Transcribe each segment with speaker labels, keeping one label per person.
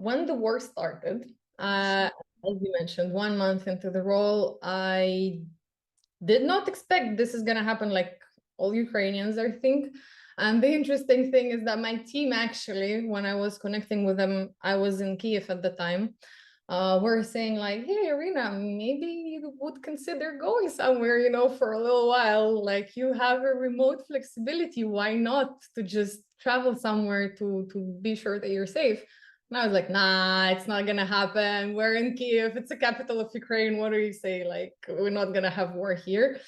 Speaker 1: when the war started, as you mentioned, 1 month into the role, I did not expect this is going to happen, like all Ukrainians, I think. And the interesting thing is that my team, actually, when I was connecting with them, I was in Kiev at the time, were saying like, hey, Iryna, maybe you would consider going somewhere, for a little while. Like, you have a remote flexibility. Why not to just travel somewhere to be sure that you're safe? And I was like, nah, it's not gonna happen. We're in Kiev. It's the capital of Ukraine. What do you say? Like, we're not gonna have war here.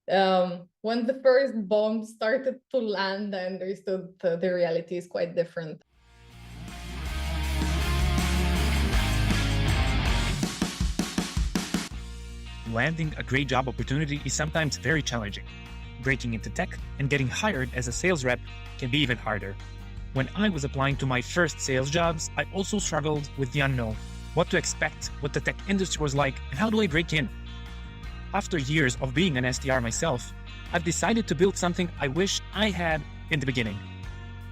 Speaker 1: When the first bombs started to land, I understood the reality is quite different.
Speaker 2: Landing a great job opportunity is sometimes very challenging. Breaking into tech and getting hired as a sales rep can be even harder. When I was applying to my first sales jobs, I also struggled with the unknown. What to expect, what the tech industry was like, and how do I break in? After years of being an SDR myself, I've decided to build something I wish I had in the beginning.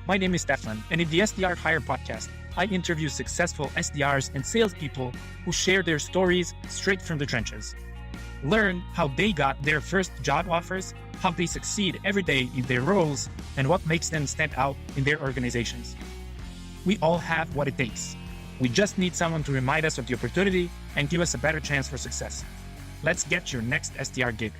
Speaker 2: My name is Stefan, and in the SDR Hire podcast, I interview successful SDRs and salespeople who share their stories straight from the trenches. Learn how they got their first job offers, how they succeed every day in their roles, and what makes them stand out in their organizations. We all have what it takes. We just need someone to remind us of the opportunity and give us a better chance for success. Let's get your next SDR gig.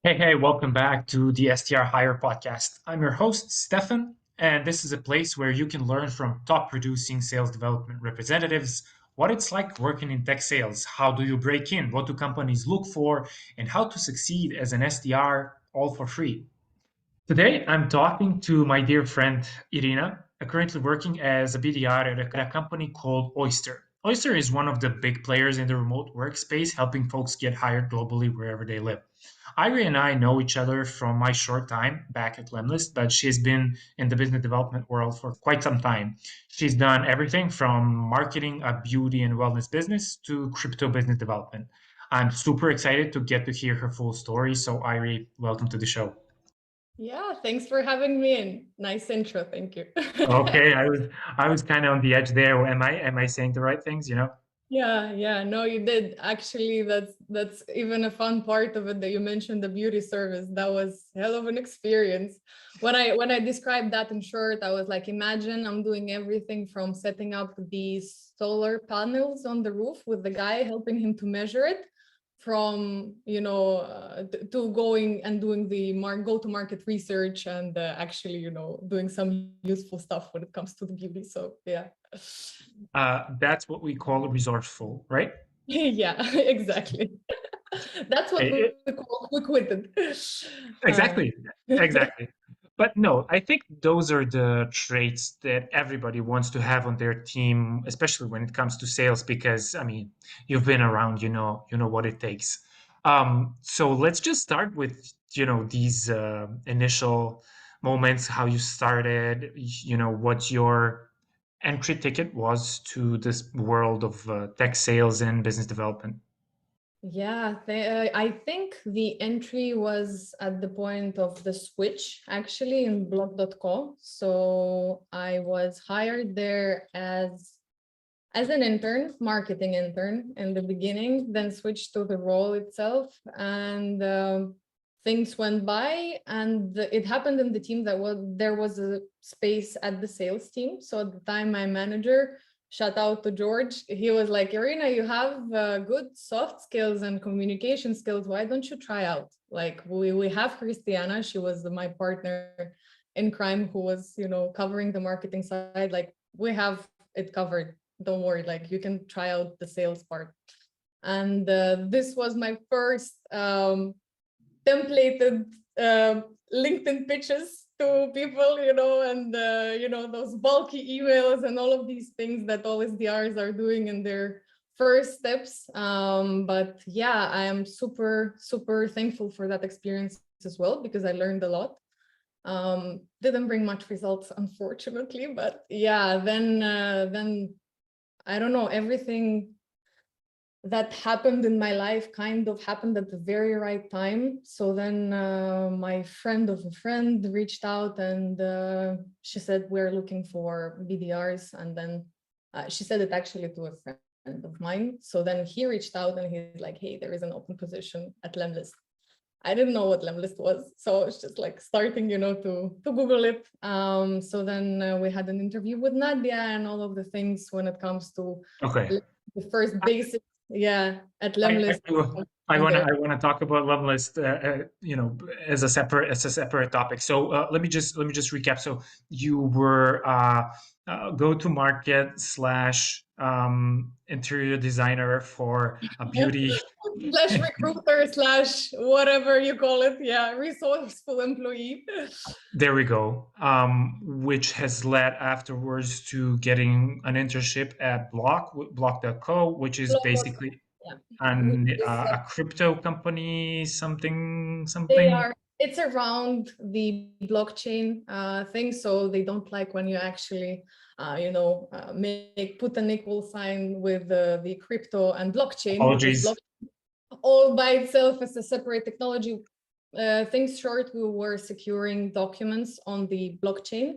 Speaker 2: Hey, welcome back to the SDR Hire podcast. I'm your host, Stefan, and this is a place where you can learn from top producing sales development representatives what it's like working in tech sales, how do you break in, what do companies look for, and how to succeed as an SDR, all for free. Today, I'm talking to my dear friend Iryna, currently working as a BDR at a company called Oyster. Oyster is one of the big players in the remote workspace, helping folks get hired globally wherever they live. Iry and I know each other from my short time back at lemlist, but she's been in the business development world for quite some time. She's done everything from marketing a beauty and wellness business to crypto business development. I'm super excited to get to hear her full story. So, Iry, welcome to the show.
Speaker 1: Yeah, thanks for having me in. Nice intro, thank you.
Speaker 2: Okay, I was kind of on the edge there. Am I saying the right things,
Speaker 1: Yeah, no, you did. Actually, that's even a fun part of it that you mentioned the beauty service. That was hell of an experience. When I described that in short, I was like, imagine I'm doing everything from setting up these solar panels on the roof with the guy helping him to measure it, from to going and doing the go-to-market research and actually doing some useful stuff when it comes to the beauty. So yeah.
Speaker 2: That's what we call resourceful, right?
Speaker 1: Yeah, exactly. That's what we call quick-witted.
Speaker 2: Exactly, exactly. But no, I think those are the traits that everybody wants to have on their team, especially when it comes to sales, because I mean, you've been around, you know what it takes. So let's just start with, these initial moments, how you started, what your entry ticket was to this world of tech sales and business development.
Speaker 1: Yeah, I think the entry was at the point of the switch, actually, in blog.com. So I was hired there as an intern, marketing intern in the beginning, then switched to the role itself, and things went by, and it happened in the team that there was a space at the sales team. So at the time, my manager, shout out to George, he was like, Iryna, you have good soft skills and communication skills. Why don't you try out? Like, we have Christiana, she was my partner in crime, who was, covering the marketing side. Like, we have it covered. Don't worry, like, you can try out the sales part. And this was my first templated LinkedIn pitches to people, and those bulky emails and all of these things that all SDRs are doing in their first steps. But yeah, I am super, super thankful for that experience as well, because I learned a lot. Didn't bring much results, unfortunately, but yeah, then I don't know, everything that happened in my life kind of happened at the very right time. So then my friend of a friend reached out and she said, we're looking for BDRs. And then she said it actually to a friend of mine. So then he reached out and he's like, hey, there is an open position at lemlist. I didn't know what lemlist was. So it's just like starting, to Google it. So then we had an interview with Nadia and all of the things when it comes to
Speaker 2: Okay.
Speaker 1: the first basics. Yeah, at
Speaker 2: I,
Speaker 1: lemlist.
Speaker 2: I
Speaker 1: And
Speaker 2: want to
Speaker 1: there.
Speaker 2: I want to talk about lemlist, as a separate topic. So let me just recap. So you were go to market slash interior designer for a beauty.
Speaker 1: Slash recruiter slash whatever you call it. Yeah, resourceful employee.
Speaker 2: There we go. Which has led afterwards to getting an internship at Block.co, which is basically
Speaker 1: Yeah.
Speaker 2: a crypto company, something.
Speaker 1: It's around the blockchain thing. So they don't like when you actually, put an equal sign with the crypto and blockchain, because
Speaker 2: Apologies.
Speaker 1: all by itself is a separate technology. Things short, we were securing documents on the blockchain,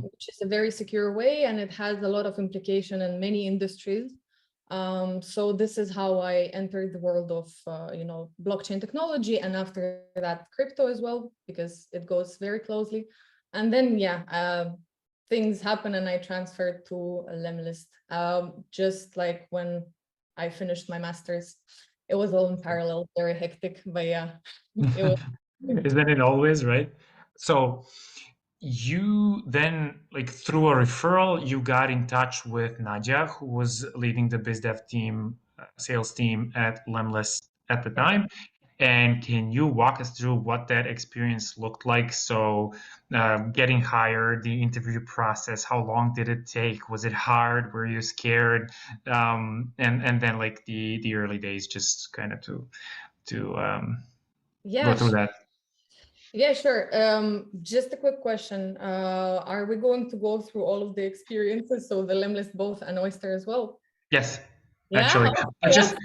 Speaker 1: which is a very secure way, and it has a lot of implication in many industries. So this is how I entered the world of, blockchain technology, and after that, crypto as well, because it goes very closely. And then, things happen, and I transferred to a lemlist, just like when I finished my master's. It was all in parallel, very hectic, but yeah, it was.
Speaker 2: Isn't it always, right? So you then, like through a referral, you got in touch with Nadia, who was leading the biz dev team, sales team at Lemlist at the time. And can you walk us through what that experience looked like? So, getting hired, the interview process, how long did it take? Was it hard? Were you scared? And then like the early days, just kind of to go
Speaker 1: Yeah,
Speaker 2: through that.
Speaker 1: yeah, sure. Just a quick question. Are we going to go through all of the experiences? So the lemlist both and Oyster as well?
Speaker 2: Yes,
Speaker 1: Yeah,
Speaker 2: actually, I
Speaker 1: okay,
Speaker 2: just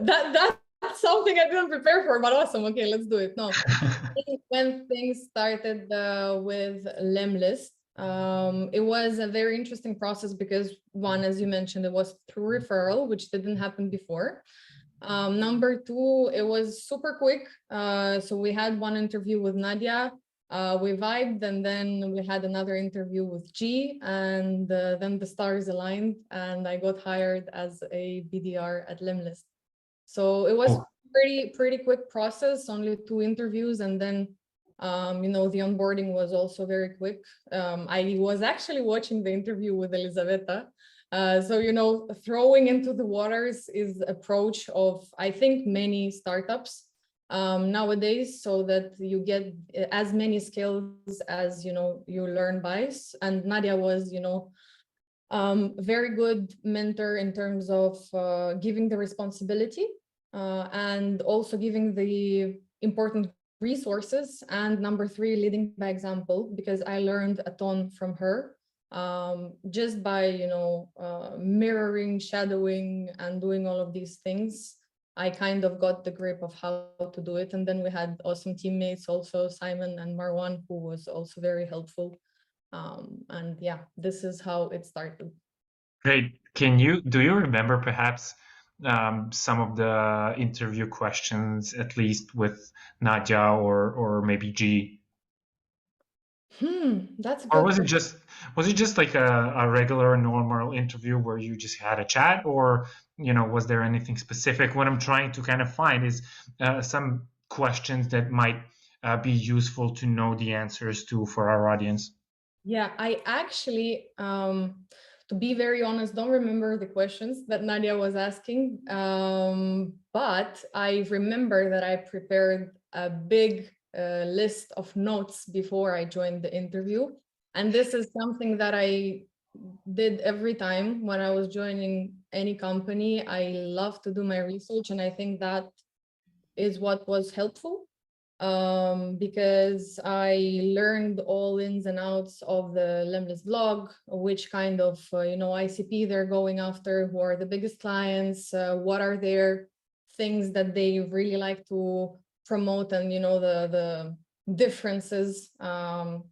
Speaker 1: that's something I didn't prepare for, but awesome. Okay, let's do it. No, when things started with lemlist, it was a very interesting process because one, as you mentioned, it was through referral, which didn't happen before. Number two, it was super quick. So we had one interview with Nadia, we vibed, and then we had another interview with G, and then the stars aligned, and I got hired as a BDR at lemlist. So it was
Speaker 2: oh,
Speaker 1: pretty quick process, only 2 interviews, and then the onboarding was also very quick. I was actually watching the interview with Elizaveta. So, throwing into the waters is approach of, I think, many startups nowadays, so that you get as many skills as, you learn by. And Nadia was, very good mentor in terms of giving the responsibility and also giving the important resources, and number 3, leading by example, because I learned a ton from her, just by mirroring, shadowing, and doing all of these things. I kind of got the grip of how to do it. And then we had awesome teammates also, Simon and Marwan, who was also very helpful. And yeah, this is how it started.
Speaker 2: great. Do you remember perhaps some of the interview questions, at least with Nadia or maybe G?
Speaker 1: That's a
Speaker 2: Or
Speaker 1: good question.
Speaker 2: was it just like a regular normal interview where you just had a chat, or was there anything specific? What I'm trying to kind of find is some questions that might be useful to know the answers to for our audience.
Speaker 1: Yeah, I actually, to be very honest, don't remember the questions that Nadia was asking. But I remember that I prepared a big list of notes before I joined the interview. And this is something that I did every time when I was joining any company. I love to do my research, and I think that is what was helpful. because I learned all ins and outs of the lemlist blog, which kind of ICP they're going after, who are the biggest clients, what are their things that they really like to promote, and the differences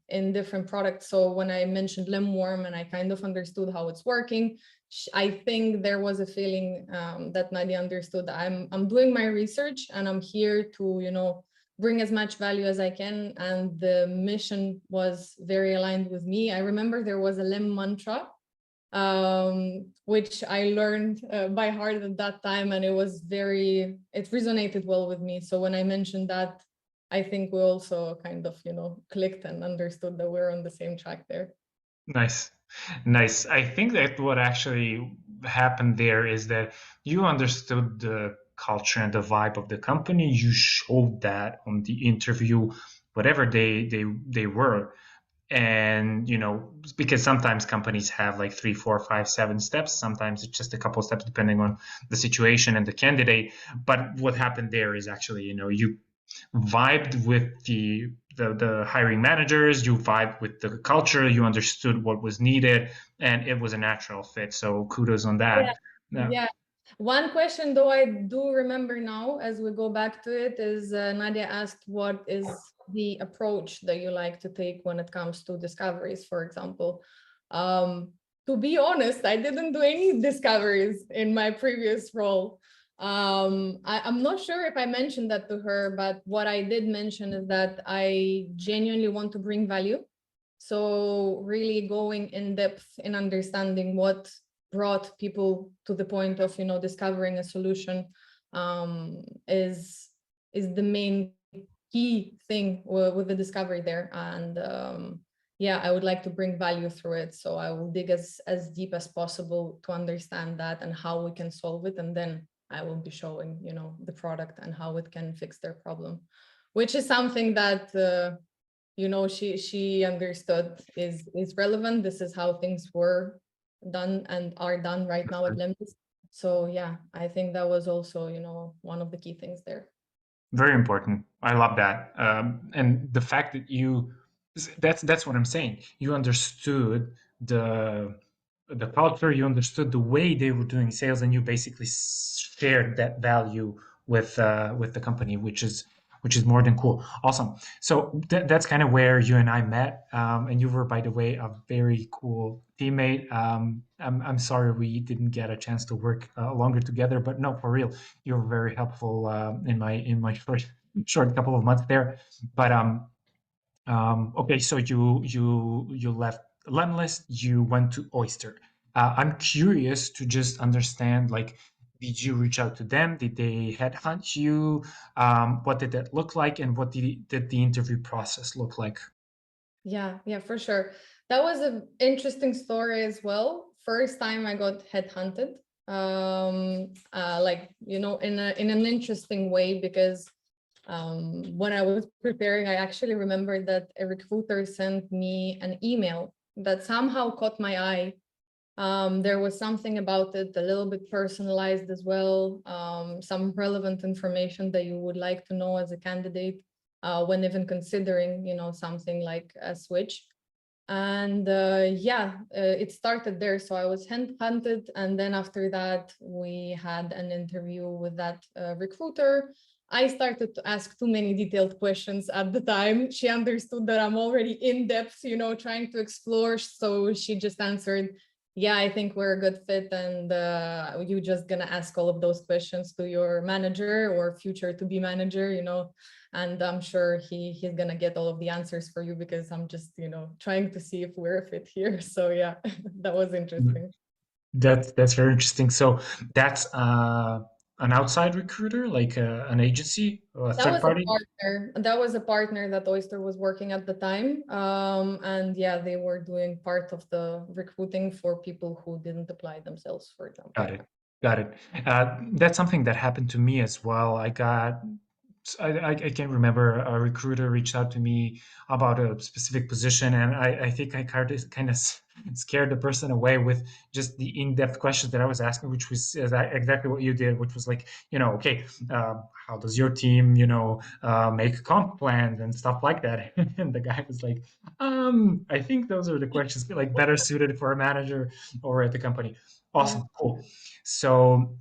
Speaker 1: in different products. So when I mentioned lemworm and I kind of understood how it's working, I think there was a feeling that Nadia understood. I'm doing my research and I'm here to bring as much value as I can, and the mission was very aligned with me. I remember there was a Lem mantra, which I learned by heart at that time, and it resonated well with me. So when I mentioned that, I think we also kind of clicked and understood that we're on the same track there.
Speaker 3: Nice. Nice. I think that what actually happened there is that you understood the culture and the vibe of the company. You showed that on the interview, whatever they were. And because sometimes companies have like 3, 4, 5, 7 steps. Sometimes it's just a couple of steps depending on the situation and the candidate. But what happened there is actually, you vibed with the hiring managers, you vibed with the culture, you understood what was needed, and it was a natural fit. So kudos on
Speaker 1: Yeah.
Speaker 3: that. Yeah.
Speaker 1: Yeah. One question, though, I do remember now as we go back to it is Nadia asked, what is the approach that you like to take when it comes to discoveries, for example? To be honest, I didn't do any discoveries in my previous role. I'm not sure if I mentioned that to her, but what I did mention is that I genuinely want to bring value. So really going in depth in understanding what brought people to the point of discovering a solution is the main key thing with the discovery there. And yeah, I would like to bring value through it, so I will dig as deep as possible to understand that and how we can solve it, and then I will be showing the product and how it can fix their problem, which is something that she understood is relevant. This is how things were done and are done right now at lemlist. So yeah, I think that was also one of the key things there.
Speaker 3: Very important. I love that. And the fact that that's what I'm saying. You understood the culture, you understood the way they were doing sales, and you basically shared that value with the company, which is more than cool. Awesome. So that's kind of where you and I met, and you were, by the way, a very cool teammate. I'm sorry we didn't get a chance to work longer together, but no, for real, you were very helpful in my short couple of months there. But okay, so you left lemlist, you went to Oyster. I'm curious to just understand, like, did you reach out to them? Did they headhunt you? What did that look like, and what did the interview process look like?
Speaker 1: Yeah, for sure. That was an interesting story as well. First time I got headhunted, like in an interesting way, because when I was preparing, I actually remember that a recruiter sent me an email that somehow caught my eye. There was something about it a little bit personalized as well, some relevant information that you would like to know as a candidate when even considering, something like a switch. And it started there. So I was hunted, and then after that, we had an interview with that recruiter. I started to ask too many detailed questions at the time. She understood that I'm already in depth, trying to explore. So she just answered, yeah, I think we're a good fit, and you're just gonna ask all of those questions to your manager or future to be manager, and I'm sure he's gonna get all of the answers for you, because I'm just trying to see if we're a fit here. So yeah, that was interesting.
Speaker 3: That's very interesting. So that's an outside recruiter, like an agency or a
Speaker 1: That
Speaker 3: third
Speaker 1: was a
Speaker 3: party?
Speaker 1: partner. That was a partner that Oyster was working at the time. And yeah, they were doing part of the recruiting for people who didn't apply themselves, for example.
Speaker 3: Got it. Got it. That's something that happened to me as well. I can't remember, a recruiter reached out to me about a specific position, and I think I kind of scared the person away with just the in-depth questions that I was asking, which was exactly what you did, which was like, okay, how does your team, make comp plans and stuff like that? And the guy was like, I think those are the questions like better suited for a manager or at the company.
Speaker 1: Yeah.
Speaker 3: Awesome, cool. So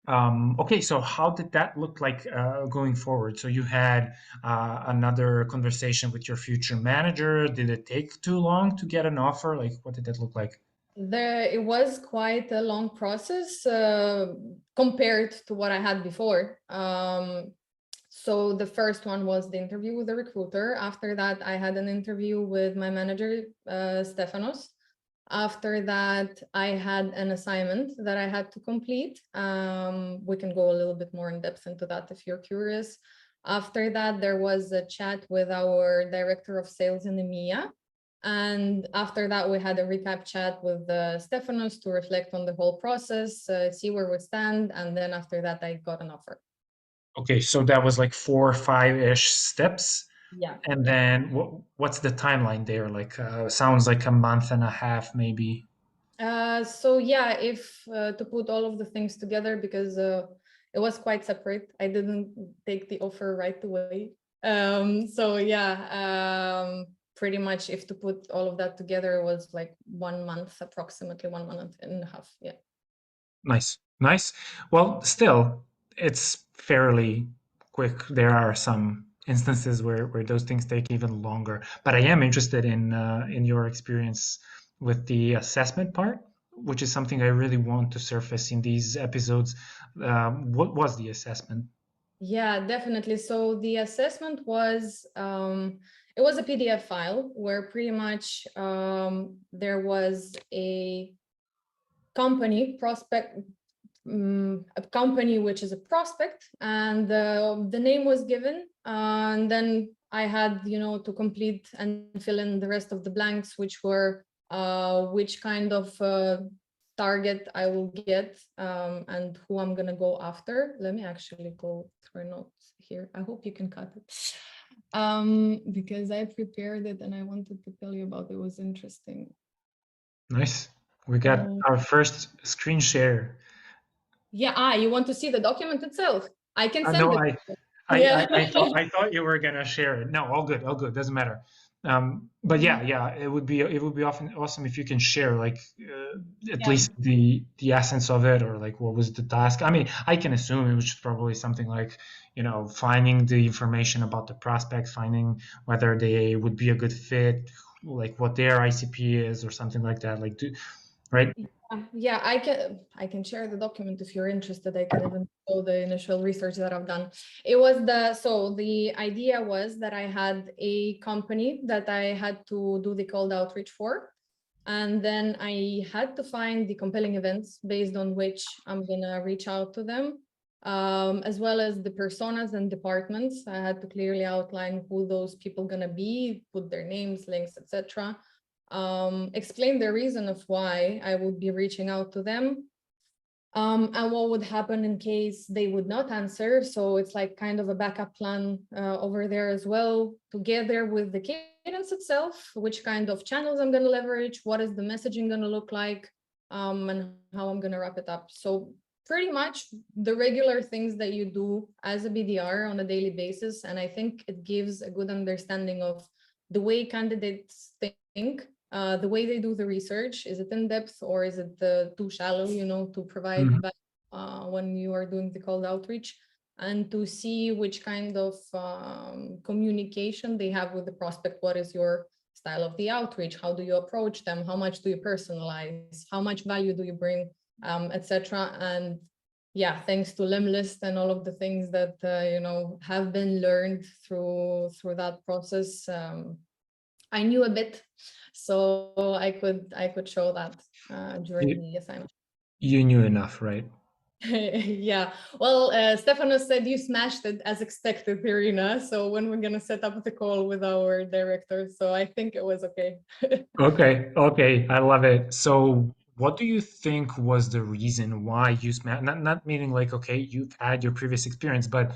Speaker 3: okay, so how did that look like going forward? So you had another conversation with your future manager. Did it take too long to get an offer? Like, what did that look like?
Speaker 1: It was quite a long process compared to what I had before. So the first one was the interview with the recruiter. After that, I had an interview with my manager, Stefanos. After that, I had an assignment that I had to complete. We can go a little bit more in depth into that if you're curious. After that, there was a chat with our director of sales in EMEA. And after that, we had a recap chat with Stefanos to reflect on the whole process, see where we stand. And then after that, I got an offer.
Speaker 3: Okay, so that was like 4 or 5-ish steps.
Speaker 1: Yeah.
Speaker 3: And
Speaker 1: Yeah.
Speaker 3: then what's the timeline there? Like, sounds like a month and a half, maybe.
Speaker 1: So yeah, if to put all of the things together, because it was quite separate. I didn't take the offer right away. So yeah, pretty much if to put all of that together, it was like 1 month, approximately 1 month and a half. Yeah.
Speaker 3: Nice, nice. Well, still, it's fairly quick. There are some instances where those things take even longer. But I am interested in your experience with the assessment part, which is something I really want to surface in these episodes. What was the assessment?
Speaker 1: Yeah, definitely. So the assessment was it was a PDF file where pretty much there was a company prospect, a company which is a prospect, and the name was given, and then I had, to complete and fill in the rest of the blanks, which were which kind of target I will get, and who I'm gonna go after. Let me actually go through notes here. I hope you can cut it. Because I prepared it and I wanted to tell you about it. It was interesting.
Speaker 3: Nice. We got
Speaker 1: So
Speaker 3: our first screen share.
Speaker 1: yeah, you want to see the document itself? I can send
Speaker 3: No,
Speaker 1: it.
Speaker 3: I
Speaker 1: Yeah.
Speaker 3: I thought you were gonna share it. No, all good, doesn't matter. But
Speaker 1: Mhm.
Speaker 3: yeah, it would be often awesome if you can share like at
Speaker 1: Yeah.
Speaker 3: least the essence of it or like what was the task. I mean, I can assume it was probably something like finding the information about the prospects, finding whether they would be a good fit, like what their ICP is or something like that. Like, right?
Speaker 1: Yeah, I can share the document if you're interested. I can even show the initial research that I've done. It was the idea was that I had a company that I had to do the cold outreach for. And then I had to find the compelling events based on which I'm gonna reach out to them, as well as the personas and departments. I had to clearly outline who those people gonna be, put their names, links, etc. Explain the reason of why I would be reaching out to them, and what would happen in case they would not answer. So it's like kind of a backup plan over there as well, together with the cadence itself, which kind of channels I'm going to leverage, what is the messaging going to look like, and how I'm going to wrap it up. So pretty much the regular things that you do as a BDR on a daily basis. And I think it gives a good understanding of the way candidates think, the way they do the research. Is it in depth or is it too shallow, to provide
Speaker 3: Mhm.
Speaker 1: when you are doing the cold outreach, and to see which kind of communication they have with the prospect. What is your style of the outreach? How do you approach them? How much do you personalize? How much value do you bring, etc. And yeah, thanks to lemlist and all of the things that have been learned through that process, I knew a bit, so I could show that during
Speaker 3: You,
Speaker 1: the assignment.
Speaker 3: you knew enough, right?
Speaker 1: Yeah, well, Stefanos said you smashed it as expected, Iryna. So when we're gonna set up the call with our director, so I think it was okay.
Speaker 3: Okay, okay, I love it. So, what do you think was the reason why you smash? Not meaning like, okay, you've had your previous experience, but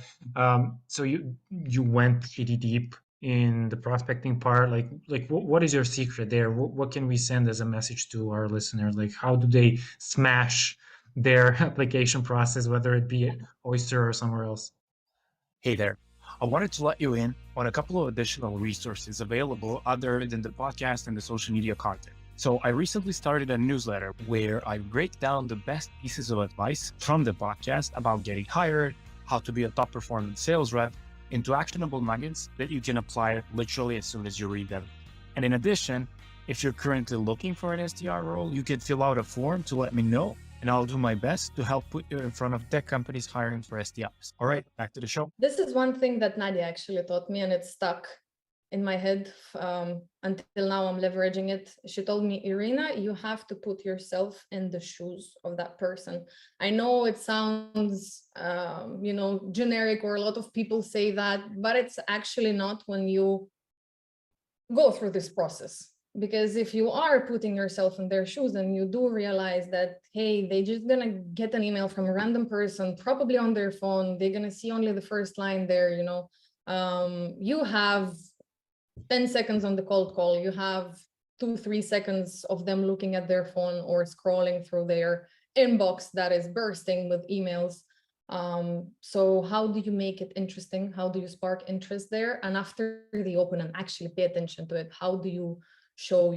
Speaker 3: so you went pretty deep in the prospecting part? Like what is your secret there? What can we send as a message to our listeners? Like how do they smash their application process, whether it be at Oyster or somewhere else?
Speaker 2: Hey there. I wanted to let you in on a couple of additional resources available other than the podcast and the social media content. So I recently started a newsletter where I break down the best pieces of advice from the podcast about getting hired, how to be a top performing sales rep, into actionable nuggets that you can apply literally as soon as you read them. And in addition, if you're currently looking for an SDR role, you can fill out a form to let me know, and I'll do my best to help put you in front of tech companies hiring for SDRs. All right, back to the show.
Speaker 1: This is one thing that Nadia actually taught me, and it stuck in my head until now. I'm leveraging it. She told me, Iryna, you have to put yourself in the shoes of that person. I know it sounds, generic, or a lot of people say that, but it's actually not when you go through this process. Because if you are putting yourself in their shoes and you do realize that, hey, they're just gonna get an email from a random person, probably on their phone, they're gonna see only the first line there, you have 10 seconds on the cold call, you have 2-3 seconds of them looking at their phone or scrolling through their inbox that is bursting with emails. So how do you make it interesting? How do you spark interest there? And after they open and actually pay attention to it, how do you show,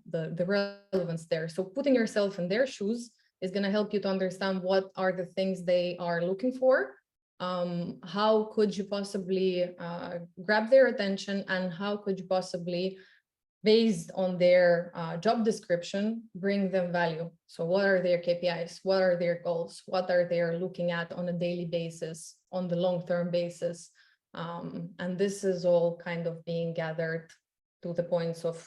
Speaker 1: the relevance there? So putting yourself in their shoes is going to help you to understand what are the things they are looking for. How could you possibly grab their attention, and how could you possibly, based on their job description, bring them value? So what are their KPIs? What are their goals? What are they looking at on a daily basis, on the long-term basis? And this is all kind of being gathered to the points of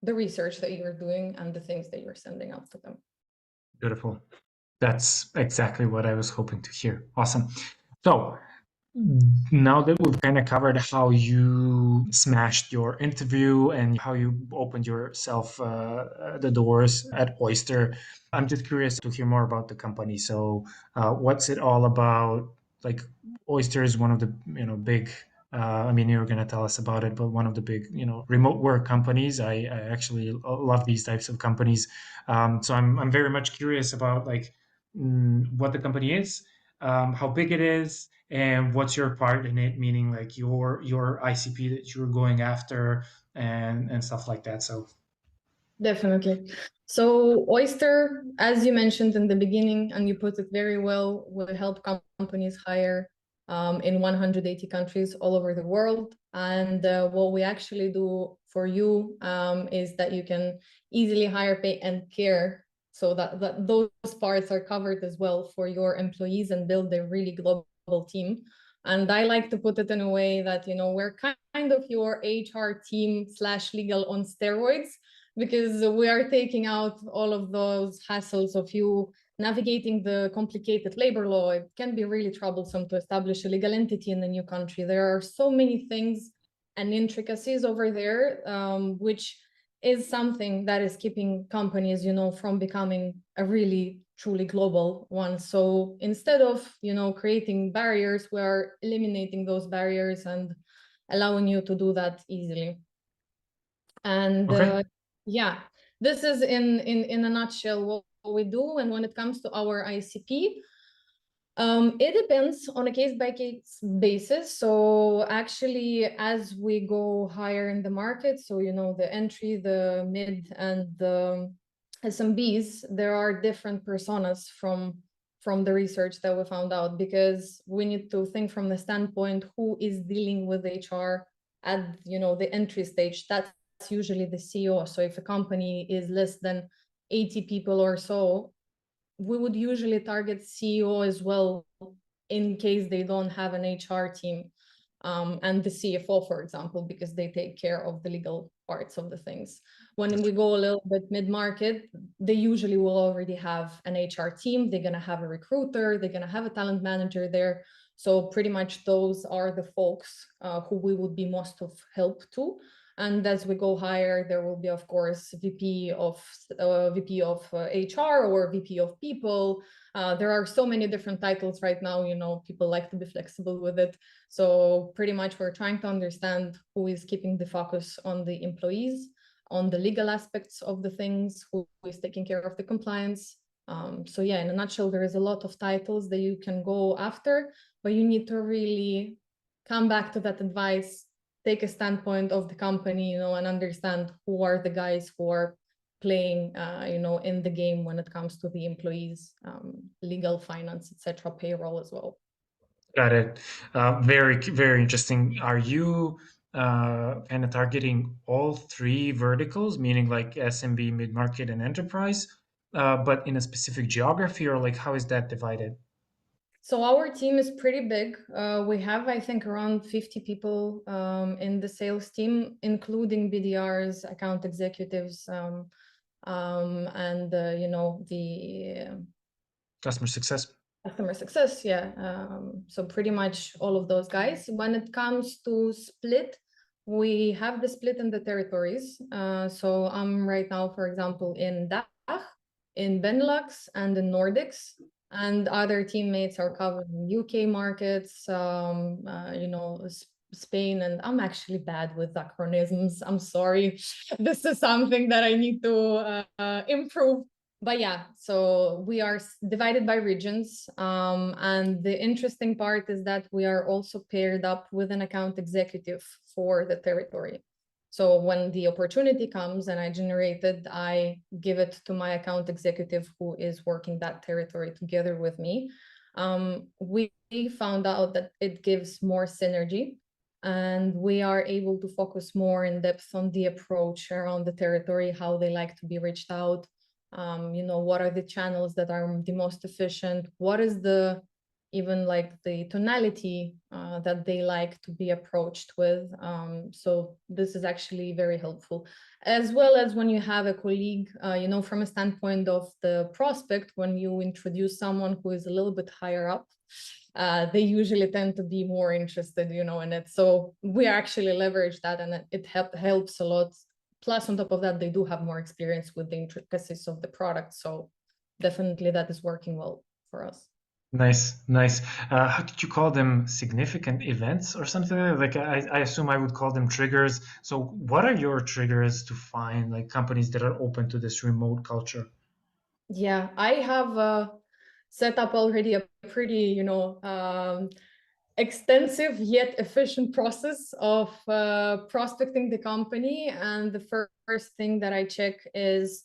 Speaker 1: the research that you're doing and the things that you're sending out to them.
Speaker 3: Beautiful. That's exactly what I was hoping to hear. Awesome. So now that we've kind of covered how you smashed your interview and how you opened yourself the doors at Oyster, I'm just curious to hear more about the company. So, what's it all about? Like, Oyster is one of the big. I mean, you're going to tell us about it, but one of the big remote work companies. I actually love these types of companies. So I'm very much curious about like what the company is, how big it is, and what's your part in it, meaning like your ICP that you're going after and stuff like that. So
Speaker 1: Definitely. So Oyster, as you mentioned in the beginning, and you put it very well, will help companies hire in 180 countries all over the world. And what we actually do for you is that you can easily hire, pay, and care, so that those parts are covered as well for your employees, and build a really global team. And I like to put it in a way that, we're kind of your HR team / legal on steroids, because we are taking out all of those hassles of you navigating the complicated labor law. It can be really troublesome to establish a legal entity in a new country. There are so many things and intricacies over there, which is something that is keeping companies, from becoming a really truly global one. So instead of, creating barriers, we're eliminating those barriers and allowing you to do that easily. And
Speaker 3: okay,
Speaker 1: yeah, this is in a nutshell what we do. And when it comes to our ICP, it depends on a case-by-case basis. So actually, as we go higher in the market, so the entry, the mid, and the SMBs, there are different personas from the research that we found out, because we need to think from the standpoint who is dealing with HR at the entry stage. That's usually the CEO. So if a company is less than 80 people or so, we would usually target CEO as well, in case they don't have an HR team, and the CFO, for example, because they take care of the legal parts of the things. When we go a little bit mid-market, they usually will already have an HR team. They're going to have a recruiter, they're going to have a talent manager there. So pretty much those are the folks who we would be most of help to. And as we go higher, there will be, of course, VP of HR or VP of people. There are so many different titles right now, people like to be flexible with it. So pretty much we're trying to understand who is keeping the focus on the employees, on the legal aspects of the things, who is taking care of the compliance. So yeah, in a nutshell, there is a lot of titles that you can go after, but you need to really come back to that advice, take a standpoint of the company, and understand who are the guys who are playing, in the game when it comes to the employees, legal, finance, etc., payroll as well.
Speaker 3: Got it. Very, very interesting. Are you kind of targeting all three verticals, meaning like SMB, mid-market, and enterprise, but in a specific geography, or like how is that divided?
Speaker 1: So our team is pretty big. We have, I think, around 50 people in the sales team, including BDRs, account executives, and the
Speaker 3: Customer success.
Speaker 1: customer success. Yeah. So pretty much all of those guys. When it comes to split, we have the split in the territories. So I'm right now, for example, in DACH, in Benelux, and in Nordics. And other teammates are covering UK markets, Spain, and I'm actually bad with acronyms. I'm sorry. This is something that I need to improve. But yeah, so we are divided by regions. And the interesting part is that we are also paired up with an account executive for the territory. So when the opportunity comes and I generate it, I give it to my account executive who is working that territory together with me. We found out that it gives more synergy, and we are able to focus more in depth on the approach around the territory, how they like to be reached out, what are the channels that are the most efficient, what is the even like the tonality that they like to be approached with. So this is actually very helpful, as well as when you have a colleague, from a standpoint of the prospect, when you introduce someone who is a little bit higher up, they usually tend to be more interested, in it. So we actually leverage that, and it helps a lot. Plus, on top of that, they do have more experience with the intricacies of the product. So definitely that is working well for us.
Speaker 3: Nice, nice. How did you call them? Significant events or something like that? Like I assume I would call them triggers. So what are your triggers to find like companies that are open to this remote culture?
Speaker 1: Yeah, I have set up already a pretty, extensive yet efficient process of prospecting the company. And the first thing that I check is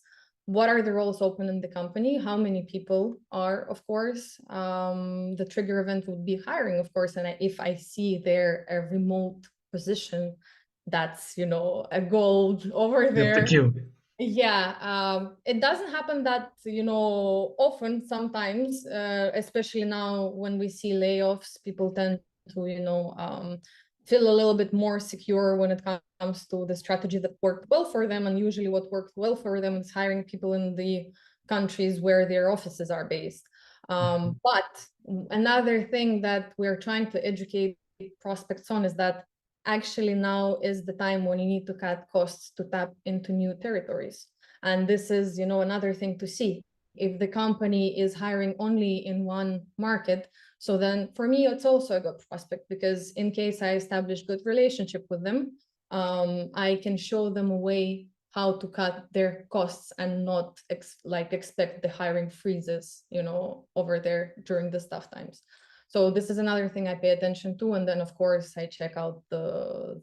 Speaker 1: what are the roles open in the company, how many people are, of course. The trigger event would be hiring, of course. And if I see there a remote position, that's, a gold over
Speaker 3: Build the
Speaker 1: there.
Speaker 3: queue.
Speaker 1: Yeah, it doesn't happen that, often sometimes, especially now when we see layoffs, people tend to, feel a little bit more secure when it comes to the strategy that worked well for them. And usually what worked well for them is hiring people in the countries where their offices are based. But another thing that we're trying to educate prospects on is that actually now is the time when you need to cut costs to tap into new territories. And this is, another thing to see. If the company is hiring only in one market, so then for me, it's also a good prospect, because in case I establish good relationship with them, I can show them a way how to cut their costs and not expect the hiring freezes, over there during the tough times. So this is another thing I pay attention to. And then, of course, I check out the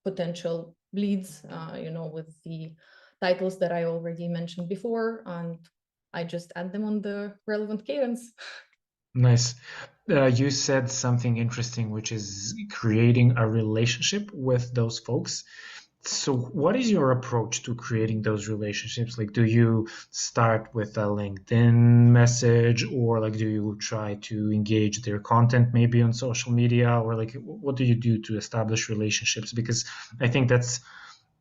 Speaker 1: potential leads, with the titles that I already mentioned before, and I just add them on the relevant cadence.
Speaker 3: Nice. You said something interesting, which is creating a relationship with those folks. So what is your approach to creating those relationships? Like, do you start with a LinkedIn message, or like, do you try to engage their content maybe on social media, or like, what do you do to establish relationships? Because I think that's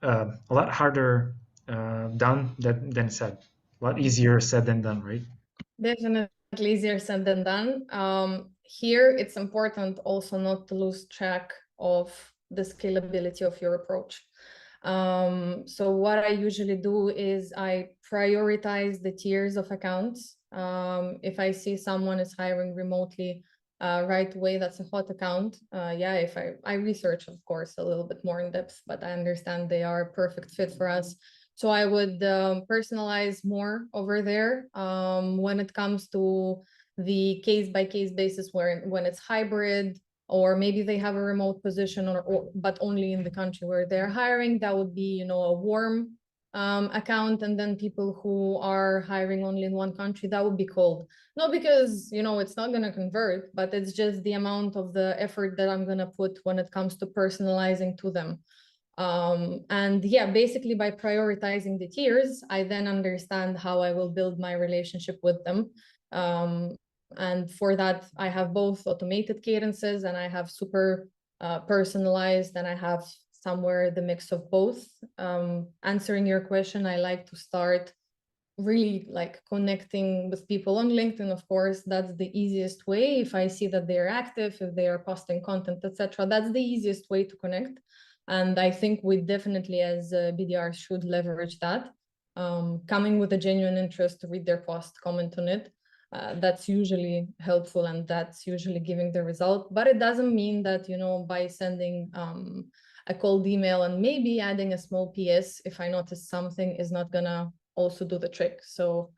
Speaker 3: a lot harder done than said. A lot easier said than done, right?
Speaker 1: Definitely easier said than done. Here, it's important also not to lose track of the scalability of your approach. So what I usually do is I prioritize the tiers of accounts. If I see someone is hiring remotely right away, that's a hot account. Yeah, if I research, of course, a little bit more in depth, but I understand they are a perfect fit for us. So I would personalize more over there. When it comes to the case-by-case basis, where when it's hybrid, or maybe they have a remote position, or but only in the country where they're hiring, that would be, you know, a warm account. And then people who are hiring only in one country, that would be cold. Not because, you know, it's not going to convert, but it's just the amount of the effort that I'm going to put when it comes to personalizing to them. And yeah, basically by prioritizing the tiers, I then understand how I will build my relationship with them. And for that, I have both automated cadences and I have super personalized, and I have somewhere the mix of both. Answering your question, I like to start really like connecting with people on LinkedIn. Of course, that's the easiest way. If I see that they're active, if they are posting content, etc., that's the easiest way to connect. And I think we definitely, as BDRs, should leverage that. Coming with a genuine interest to read their post, comment on it. That's usually helpful, and that's usually giving the result. But it doesn't mean that, you know, by sending a cold email and maybe adding a small PS, if I notice something, is not gonna also do the trick. So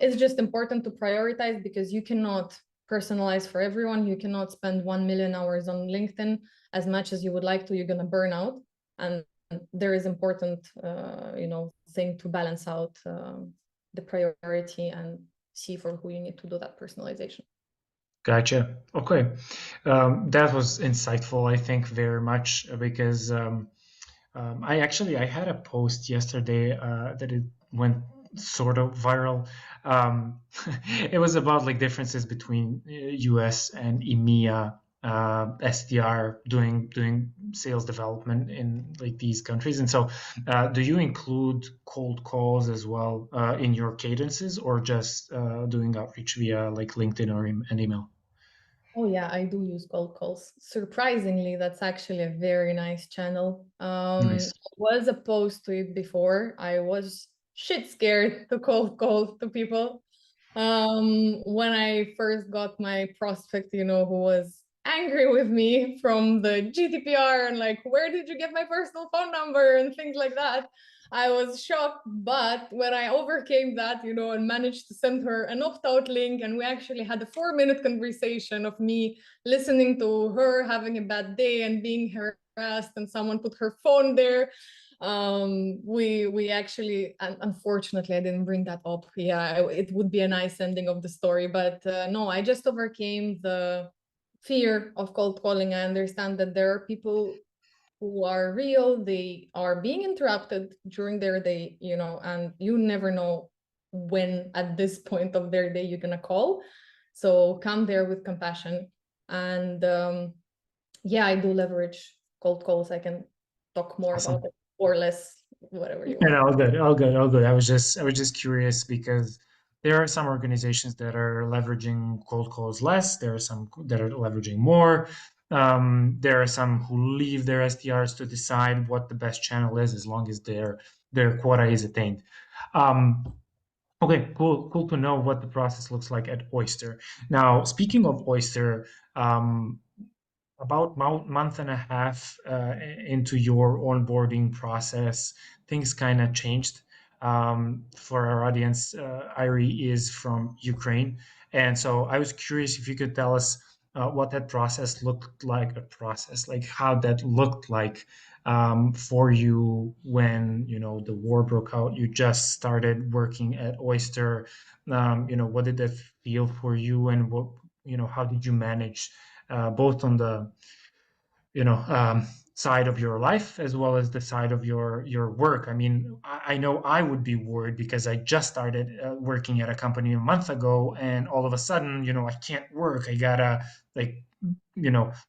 Speaker 1: it's just important to prioritize, because you cannot personalize for everyone. You cannot spend 1 million hours on LinkedIn as much as you would like to. You're going to burn out, and there is important you know, thing to balance out the priority and see for who you need to do that personalization.
Speaker 3: Gotcha. Okay. That was insightful, I think, very much, because I had a post yesterday that it went sort of viral. It was about like differences between US and EMEA SDR doing sales development in like these countries. And so, do you include cold calls as well in your cadences, or just doing outreach via like LinkedIn or an email?
Speaker 1: Oh yeah, I do use cold calls. Surprisingly, that's actually a very nice channel.
Speaker 3: Nice.
Speaker 1: Was opposed to it before. I was shit scared to cold call to people. When I first got my prospect, you know, who was angry with me from the GDPR and like, where did you get my personal phone number and things like that. I was shocked, but when I overcame that, you know, and managed to send her an opt-out link, and we actually had a 4-minute conversation of me listening to her having a bad day and being harassed, and someone put her phone there. We actually, unfortunately, I didn't bring that up. Yeah, it would be a nice ending of the story, but no, I just overcame the fear of cold calling. I understand that there are people who are real, they are being interrupted during their day, you know, and you never know when at this point of their day you're gonna call. So come there with compassion. And yeah, I do leverage cold calls. I can talk more about
Speaker 3: Awesome.
Speaker 1: it, or less, whatever you
Speaker 3: And
Speaker 1: want.
Speaker 3: all good, all good, all good. I was just curious because there are some organizations that are leveraging cold calls less. There are some that are leveraging more. There are some who leave their SDRs to decide what the best channel is, as long as their quota is attained. Um, okay, cool to know what the process looks like at Oyster. Now, speaking of Oyster, about month and a half into your onboarding process, things kind of changed. For our audience, Iry is from Ukraine, and so I was curious if you could tell us what that process looked like, a process like how that looked like for you when the war broke out. You just started working at Oyster. What did that feel for you, and what how did you manage both on the side of your life as well as the side of your work. I mean, I know I would be worried because I just started working at a company a month ago, and all of a sudden, I can't work. I gotta like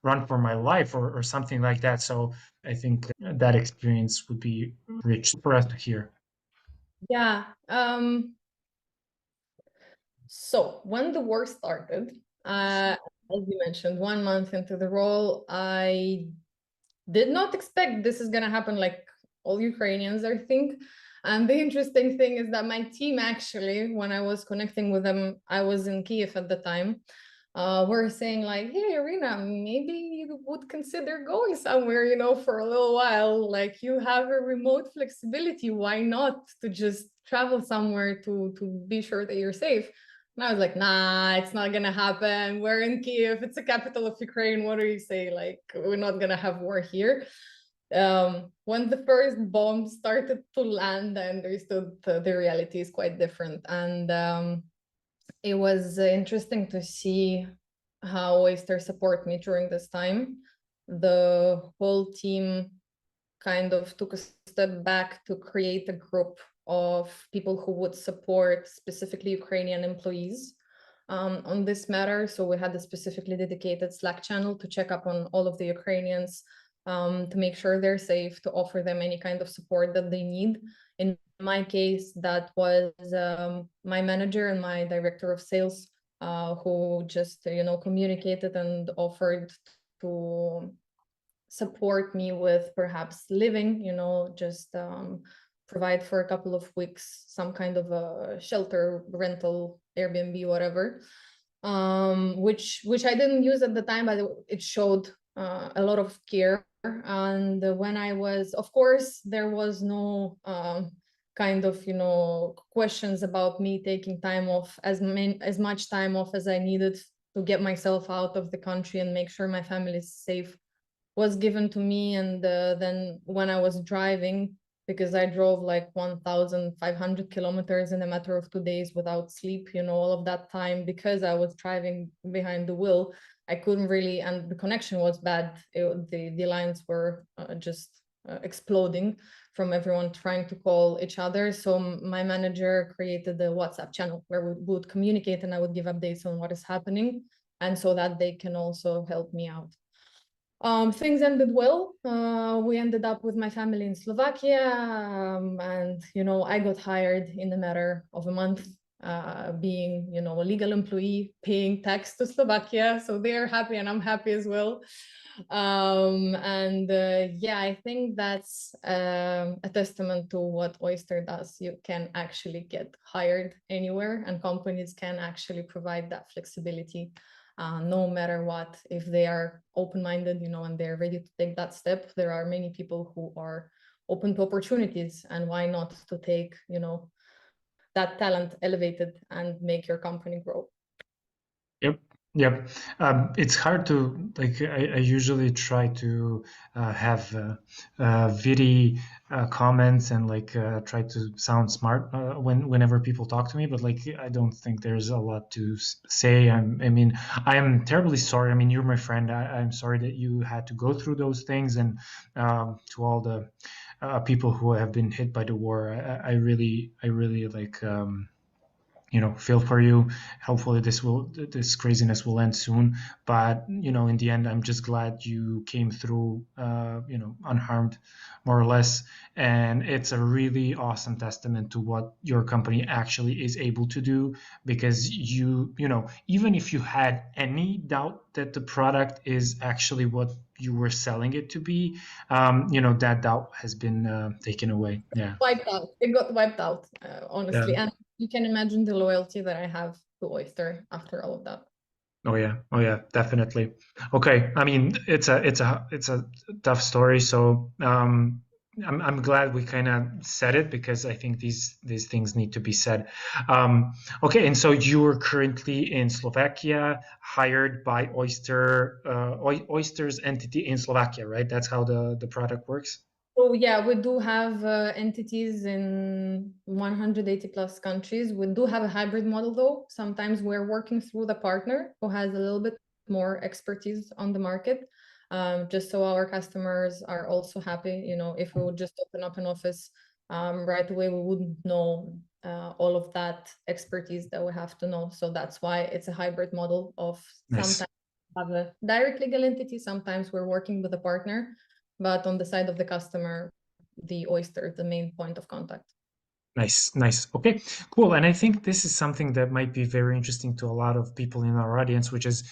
Speaker 3: run for my life or something like that. So I think that experience would be rich for us to hear.
Speaker 1: Yeah. So when the war started, as you mentioned, 1 month into the role, I did not expect this is gonna happen like all Ukrainians, I think. And the interesting thing is that my team actually, when I was connecting with them, I was in Kiev at the time. Were saying like, hey, Iryna, maybe you would consider going somewhere, for a little while. Like you have a remote flexibility. Why not to just travel somewhere to be sure that you're safe? And I was like, nah, it's not gonna happen. We're in Kiev. It's the capital of Ukraine. What do you say? Like, we're not gonna have war here. When the first bombs started to land, I understood the reality is quite different. And it was interesting to see how Oyster support me during this time. The whole team kind of took a step back to create a group of people who would support specifically Ukrainian employees on this matter. So we had a specifically dedicated Slack channel to check up on all of the Ukrainians, to make sure they're safe, to offer them any kind of support that they need. In my case, that was my manager and my director of sales, who just, communicated and offered to support me with perhaps living, just provide for a couple of weeks some kind of a shelter, rental, Airbnb, whatever, which I didn't use at the time, but it showed a lot of care. And when I was, of course, there was no kind of, questions about me taking time off, as much time off as I needed to get myself out of the country and make sure my family is safe was given to me. And then when I was driving, because I drove like 1,500 kilometers in a matter of 2 days without sleep, all of that time, because I was driving behind the wheel, I couldn't really, and the connection was bad. The lines were just exploding from everyone trying to call each other. So my manager created a WhatsApp channel where we would communicate and I would give updates on what is happening, and so that they can also help me out. Things ended well. We ended up with my family in Slovakia, and I got hired in a matter of a month, being a legal employee, paying tax to Slovakia. So they're happy and I'm happy as well. And yeah, I think that's a testament to what Oyster does. You can actually get hired anywhere, and companies can actually provide that flexibility. No matter what, if they are open-minded, and they're ready to take that step. There are many people who are open to opportunities, and why not to take, that talent elevated and make your company grow.
Speaker 3: Yep. Yep. It's hard to like. I usually try to have witty comments and like try to sound smart whenever people talk to me. But like, I don't think there's a lot to say. I mean, I am terribly sorry. I mean, you're my friend. I'm sorry that you had to go through those things, and to all the people who have been hit by the war. I really like. Feel for you. Hopefully this craziness will end soon, but in the end, I'm just glad you came through unharmed, more or less. And it's a really awesome testament to what your company actually is able to do, because even if you had any doubt that the product is actually what you were selling it to be, that doubt has been taken away. Yeah.
Speaker 1: Wiped out. It got wiped out, honestly.
Speaker 3: Yeah.
Speaker 1: And you can imagine the loyalty that I have to Oyster after all of that.
Speaker 3: Oh yeah, definitely. Okay, I mean it's a tough story, so I'm glad we kind of said it, because I think these things need to be said. Okay, and so you're currently in Slovakia, hired by Oyster, Oyster's entity in Slovakia, right? That's how the product works.
Speaker 1: So yeah, we do have entities in 180 plus countries. We do have a hybrid model though. Sometimes we're working through the partner who has a little bit more expertise on the market, just so our customers are also happy. If we would just open up an office right away, we wouldn't know all of that expertise that we have to know. So that's why it's a hybrid model of
Speaker 3: Nice.
Speaker 1: sometimes have a direct legal entity, sometimes we're working with a partner. But on the side of the customer, the Oyster, the main point of contact.
Speaker 3: Nice. Okay, cool. And I think this is something that might be very interesting to a lot of people in our audience, which is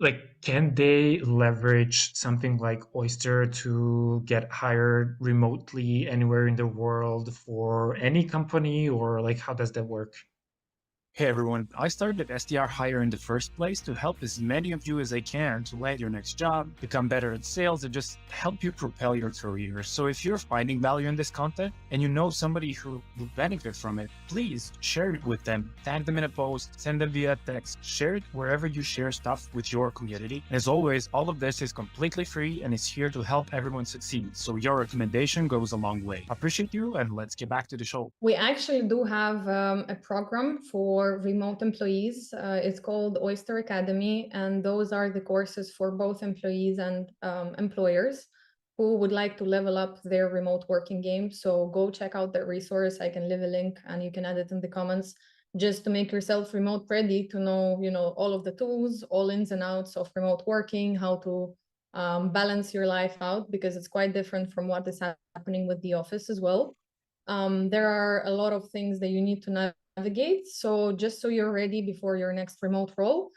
Speaker 3: like, can they leverage something like Oyster to get hired remotely anywhere in the world for any company, or like how does that work?
Speaker 2: Hey everyone, I started SDR Hire in the first place to help as many of you as I can to land your next job, become better at sales, and just help you propel your career. So if you're finding value in this content and you know somebody who will benefit from it, please share it with them. Tag them in a post, send them via text, share it wherever you share stuff with your community. And as always, all of this is completely free and is here to help everyone succeed. So your recommendation goes a long way. Appreciate you, and let's get back to the show.
Speaker 1: We actually do have a program for remote employees. It's called Oyster Academy, and those are the courses for both employees and employers who would like to level up their remote working game. So go check out that resource. I can leave a link and you can add it in the comments just to make yourself remote ready to know, all of the tools, all ins and outs of remote working, how to balance your life out, because it's quite different from what is happening with the office as well. There are a lot of things that you need to navigate. So just so you're ready before your next remote role,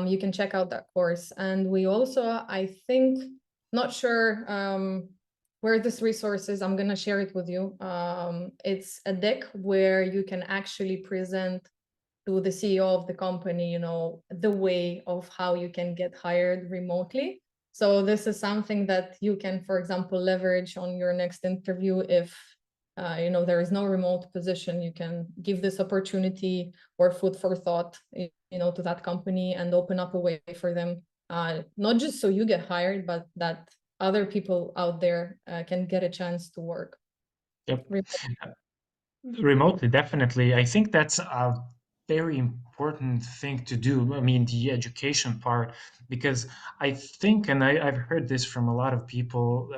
Speaker 1: you can check out that course. And we also, I think, not sure where this resource is, I'm going to share it with you. It's a deck where you can actually present to the CEO of the company, the way of how you can get hired remotely. So this is something that you can, for example, leverage on your next interview. If there is no remote position, you can give this opportunity or food for thought, to that company and open up a way for them, not just so you get hired, but that other people out there can get a chance to work.
Speaker 3: Yep. Remotely, definitely. I think that's a very important thing to do. I mean, the education part, because I think, and I've heard this from a lot of people,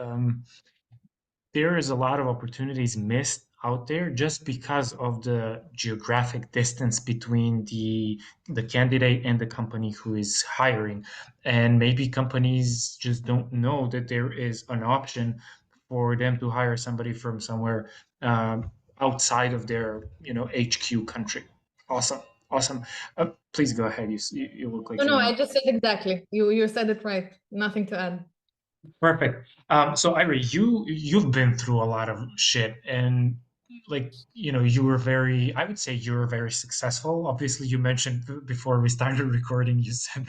Speaker 3: there is a lot of opportunities missed out there just because of the geographic distance between the candidate and the company who is hiring. And maybe companies just don't know that there is an option for them to hire somebody from somewhere outside of their HQ country. Awesome. Awesome. Please go ahead. You look like
Speaker 1: No,
Speaker 3: you want
Speaker 1: I
Speaker 3: to.
Speaker 1: just said exactly. You said it right. Nothing to add.
Speaker 3: Perfect. So Ira, you've been through a lot of shit, and like you were very. I would say you were very successful. Obviously, you mentioned before we started recording, you said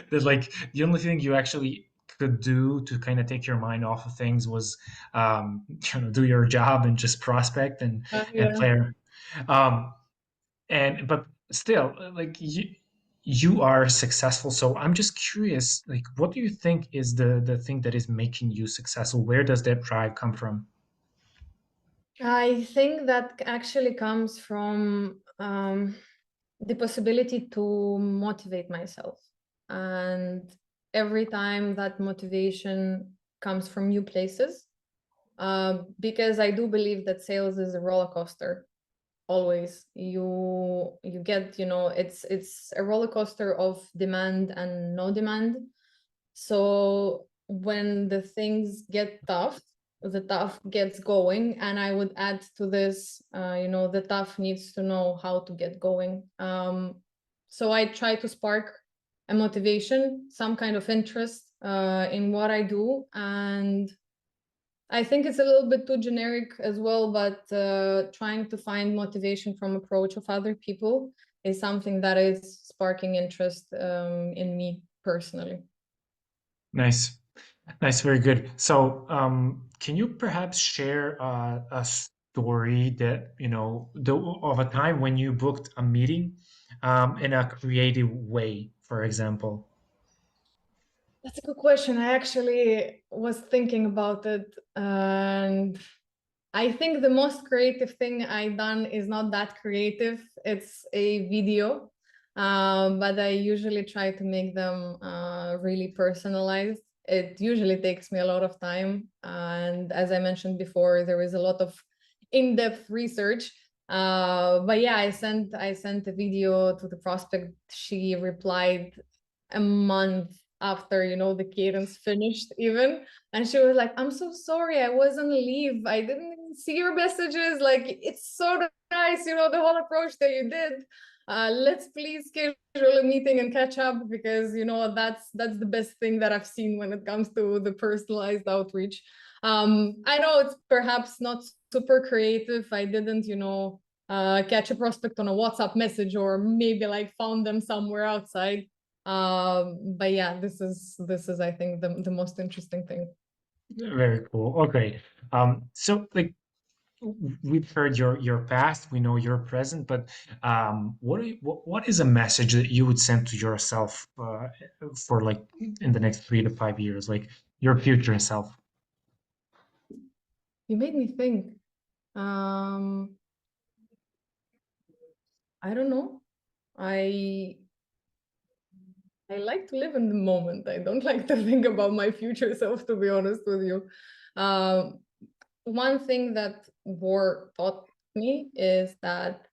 Speaker 3: that like the only thing you actually could do to kind of take your mind off of things was, do your job and just prospect and
Speaker 1: Yeah.
Speaker 3: play. Um, and but still like you are successful, so I'm just curious, like what do you think is the thing that is making you successful? Where does that drive come from?
Speaker 1: I think that actually comes from the possibility to motivate myself. And every time that motivation comes from new places, because I do believe that sales is a roller coaster. Always you get, it's a roller coaster of demand and no demand. So when the things get tough, the tough gets going, and I would add to this, the tough needs to know how to get going. So I try to spark a motivation, some kind of interest in what I do. And I think it's a little bit too generic as well, but trying to find motivation from approach of other people is something that is sparking interest in me personally.
Speaker 3: Nice. Nice, very good. So can you perhaps share a story that of a time when you booked a meeting in a creative way, for example?
Speaker 1: That's a good question. I actually was thinking about it, and I think the most creative thing I've done is not that creative. It's a video, but I usually try to make them really personalized. It usually takes me a lot of time. And as I mentioned before, there is a lot of in-depth research. But yeah, I sent a video to the prospect. She replied a month after, the cadence finished even. And she was like, I'm so sorry, I was on leave. I didn't even see your messages. Like, it's sort nice, the whole approach that you did. Let's please schedule a meeting and catch up because that's the best thing that I've seen when it comes to the personalized outreach. I know it's perhaps not super creative. I didn't, catch a prospect on a WhatsApp message or maybe like found them somewhere outside. But yeah, this is I think the most interesting thing.
Speaker 3: Very cool. Okay. So like we've heard your past, we know your present, but what is a message that you would send to yourself for like in the next 3 to 5 years, like your future self?
Speaker 1: You made me think. Um, I don't know. I I like to live in the moment. I don't like to think about my future self, to be honest with you. Um, One thing that war taught me is that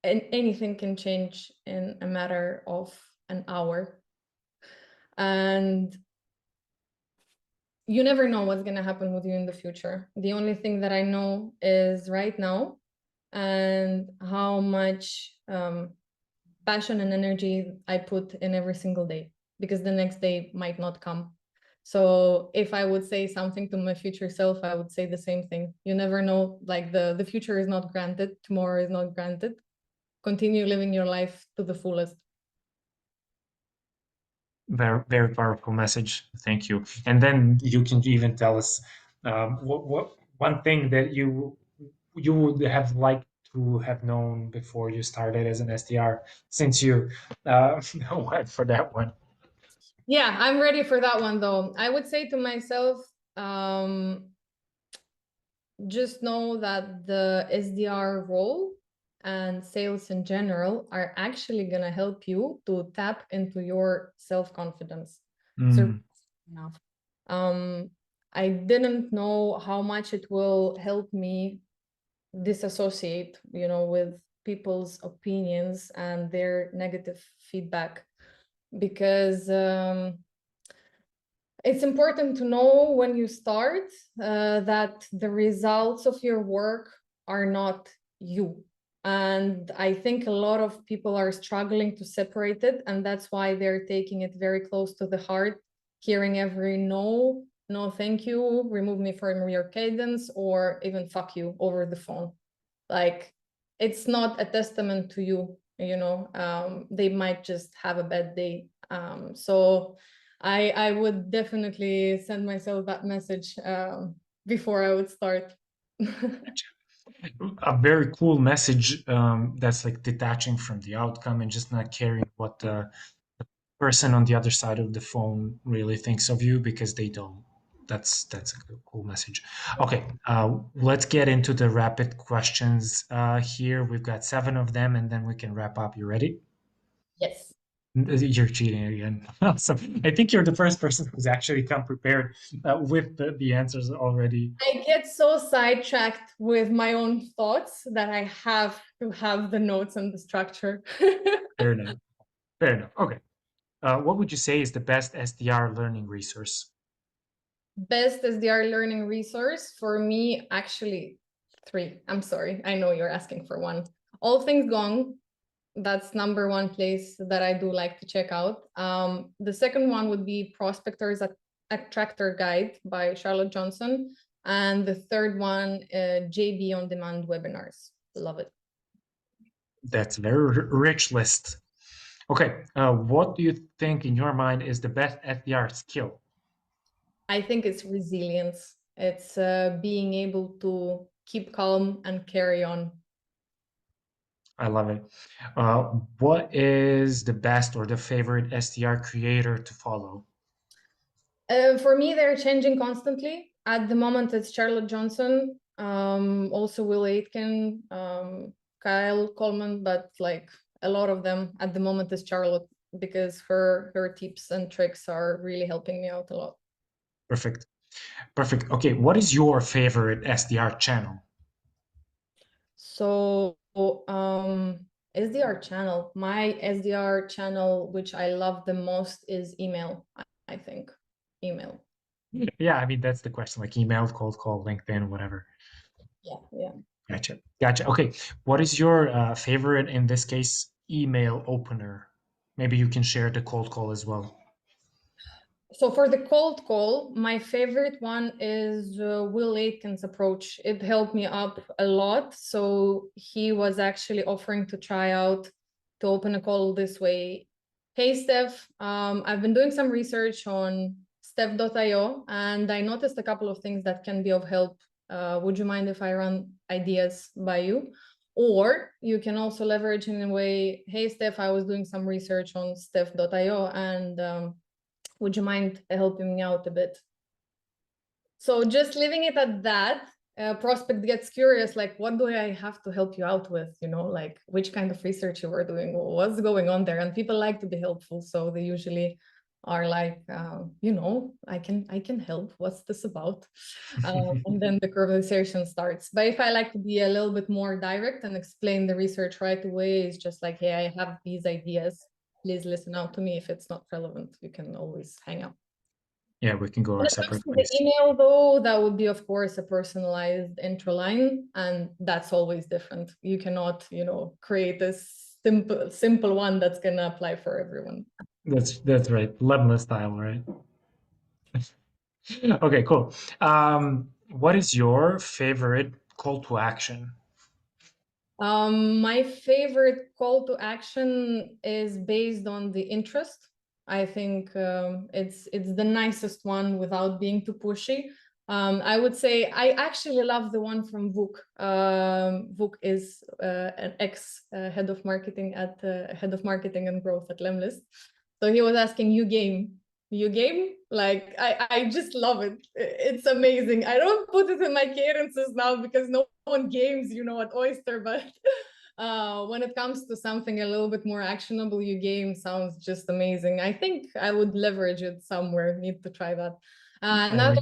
Speaker 1: anything can change in a matter of an hour. And you never know what's going to happen with you in the future. The only thing that I know is right now and how much passion and energy I put in every single day, because the next day might not come. So if I would say something to my future self, I would say the same thing. You never know, like the future is not granted, tomorrow is not granted. Continue living your life to the fullest.
Speaker 3: Very, very powerful message. Thank you. And then you can even tell us what one thing that you would have liked to have known before you started as an SDR, since you went for that one.
Speaker 1: Yeah, I'm ready for that one though. I would say to myself, just know that the SDR role and sales in general are actually going to help you to tap into your self-confidence. So enough. I didn't know how much it will help me disassociate, with people's opinions and their negative feedback, because it's important to know when you start that the results of your work are not you. And I think a lot of people are struggling to separate it. And that's why they're taking it very close to the heart, hearing every no, no, thank you, remove me from your cadence, or even fuck you over the phone. Like, it's not a testament to you, they might just have a bad day. So I would definitely send myself that message before I would start.
Speaker 3: A very cool message that's like detaching from the outcome and just not caring what the person on the other side of the phone really thinks of you, because they don't. That's a cool message. Okay, let's get into the rapid questions here. We've got 7 of them, and then we can wrap up. You ready?
Speaker 1: Yes.
Speaker 3: You're cheating again. Awesome. I think you're the first person who's actually come prepared with the answers already.
Speaker 1: I get so sidetracked with my own thoughts that I have to have the notes and the structure.
Speaker 3: Fair enough. Fair enough. Okay. What would you say is the best SDR learning resource?
Speaker 1: Best SDR learning resource for me, actually, 3. I'm sorry. I know you're asking for one. All Things Gone. That's number 1 place that I do like to check out. The second one would be Prospector's Attractor Guide by Charlotte Johnson. And the third one, JB On Demand webinars. Love it.
Speaker 3: That's a very rich list. Okay. What do you think in your mind is the best SDR skill?
Speaker 1: I think it's resilience. It's being able to keep calm and carry on.
Speaker 3: I love it. What is the best or the favorite SDR creator to follow?
Speaker 1: For me, they're changing constantly. At the moment, it's Charlotte Johnson, also Will Aitken, Kyle Coleman, but like a lot of them at the moment is Charlotte, because her tips and tricks are really helping me out a lot.
Speaker 3: Perfect. Perfect. Okay. What is your favorite SDR channel?
Speaker 1: So SDR channel, my SDR channel, which I love the most, is email. I think email.
Speaker 3: Yeah, I mean, that's the question, like email, cold call, LinkedIn, whatever.
Speaker 1: Yeah.
Speaker 3: Gotcha. Gotcha. Okay. What is your favorite, in this case, email opener? Maybe you can share the cold call as well.
Speaker 1: So for the cold call, my favorite one is Will Aitken's approach. It helped me up a lot. So he was actually offering to try out to open a call this way. Hey, Steph, I've been doing some research on Steph.io, and I noticed a couple of things that can be of help. Would you mind if I run ideas by you? Or you can also leverage in a way, hey, Steph, I was doing some research on Steph.io, and would you mind helping me out a bit? So just leaving it at that, prospect gets curious, like, what do I have to help you out with? You know, like which kind of research you were doing, what's going on there? And people like to be helpful, so they usually are like, I can help. What's this about? And then the conversation starts. But if I like to be a little bit more direct and explain the research right away, it's just like, hey, I have these ideas. Please listen out to me. If it's not relevant, we can always hang up.
Speaker 3: Yeah, we can go
Speaker 1: When
Speaker 3: our
Speaker 1: it comes
Speaker 3: separate
Speaker 1: to the
Speaker 3: ways.
Speaker 1: email, though, that would be, of course, a personalized intro line, and that's always different. You cannot, create this simple one that's gonna apply for everyone.
Speaker 3: That's right. Lemlist style, right? Okay, cool. What is your favorite call to action?
Speaker 1: My favorite call to action is based on the interest. I think it's the nicest one without being too pushy. I would say I actually love the one from Vuk. Vuk is an ex head of marketing and growth at Lemlist. So he was asking, you game? Like I just love it. It's amazing. I don't put it in my cadences now because no one games, at Oyster, but when it comes to something a little bit more actionable, you game sounds just amazing. I think I would leverage it somewhere. Need to try that.
Speaker 3: There
Speaker 1: Now,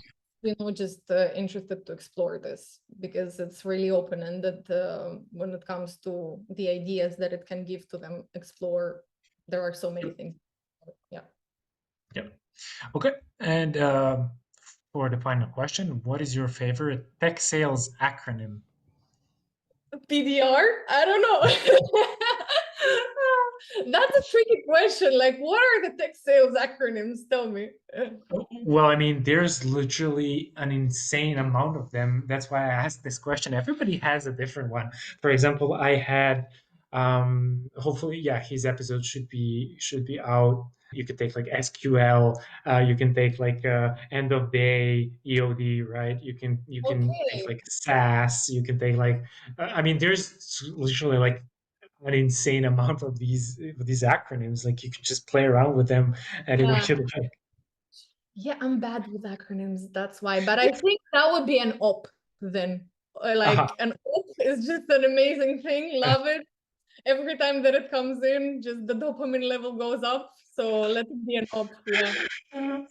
Speaker 3: we
Speaker 1: just interested to explore this because it's really open-ended when it comes to the ideas that it can give to them. Explore. There are so many things. Yeah.
Speaker 3: Yep. Okay. And for the final question, what is your favorite tech sales acronym?
Speaker 1: PDR? I don't know. That's a tricky question. Like, what are the tech sales acronyms? Tell me.
Speaker 3: Well, I mean, there's literally an insane amount of them. That's why I asked this question. Everybody has a different one. For example, I had hopefully, yeah, his episode should be out. You could take like SQL, you can take like end of day EOD, right? You can take
Speaker 1: Okay.
Speaker 3: like SaaS, you can take like I mean, there's literally like an insane amount of these acronyms. Like you could just play around with them any way
Speaker 1: Yeah.
Speaker 3: you like.
Speaker 1: Yeah, I'm bad with acronyms. That's why. But I think that would be an op then.
Speaker 3: Uh-huh.
Speaker 1: Like an op is just an amazing thing. Love it. Every time that it comes in, just the dopamine level goes up. So let it be an op. Yeah.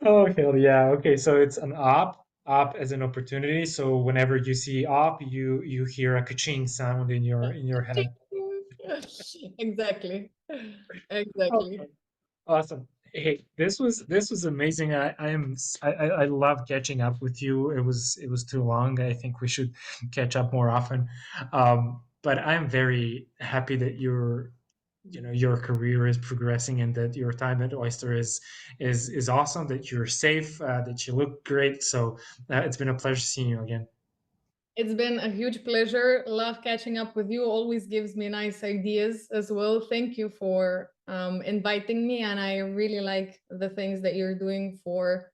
Speaker 3: Oh, hell yeah. Okay, so it's an op as an opportunity. So whenever you see op, you hear a ka-ching sound in your head.
Speaker 1: Exactly. Exactly.
Speaker 3: Okay, awesome. Hey, this was amazing. I love catching up with you. It was too long. I think we should catch up more often. But I'm very happy that your career is progressing and that your time at Oyster is awesome, that you're safe, that you look great. So it's been a pleasure seeing you again.
Speaker 1: It's been a huge pleasure. Love catching up with you. Always gives me nice ideas as well. Thank you for inviting me. And I really like the things that you're doing for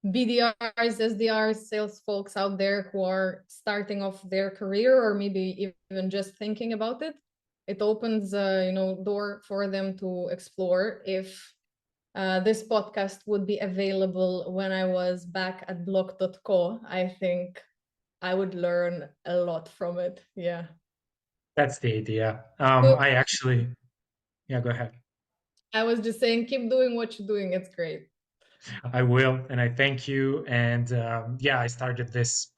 Speaker 1: BDRs, SDRs, sales folks out there who are starting off their career or maybe even just thinking about it. It opens door for them to explore. If this podcast would be available when I was back at block.co, I think I would learn a lot from it. Yeah.
Speaker 3: That's the idea.
Speaker 1: So
Speaker 3: I actually, yeah, go ahead.
Speaker 1: I was just saying, keep doing what you're doing. It's great.
Speaker 3: I will, and I thank you. And yeah, I started this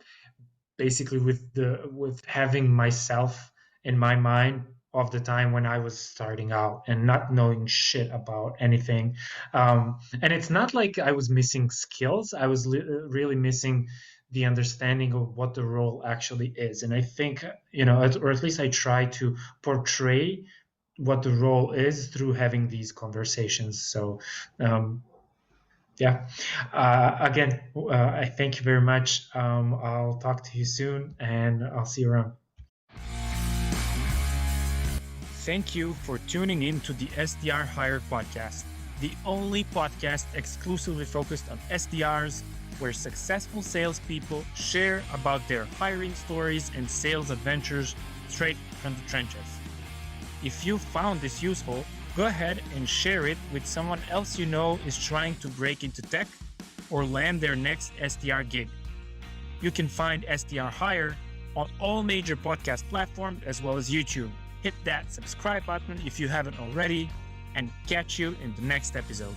Speaker 3: basically with having myself in my mind of the time when I was starting out and not knowing shit about anything. And it's not like I was missing skills. I was really missing the understanding of what the role actually is. And I think, or at least I try to portray what the role is through having these conversations. So, yeah. Again, I thank you very much. I'll talk to you soon, and I'll see you around.
Speaker 2: Thank you for tuning in to the SDR Hire podcast, the only podcast exclusively focused on SDRs, where successful salespeople share about their hiring stories and sales adventures straight from the trenches. If you found this useful, go ahead and share it with someone else you know is trying to break into tech or land their next SDR gig. You can find SDR Hire on all major podcast platforms as well as YouTube. Hit that subscribe button if you haven't already, and catch you in the next episode.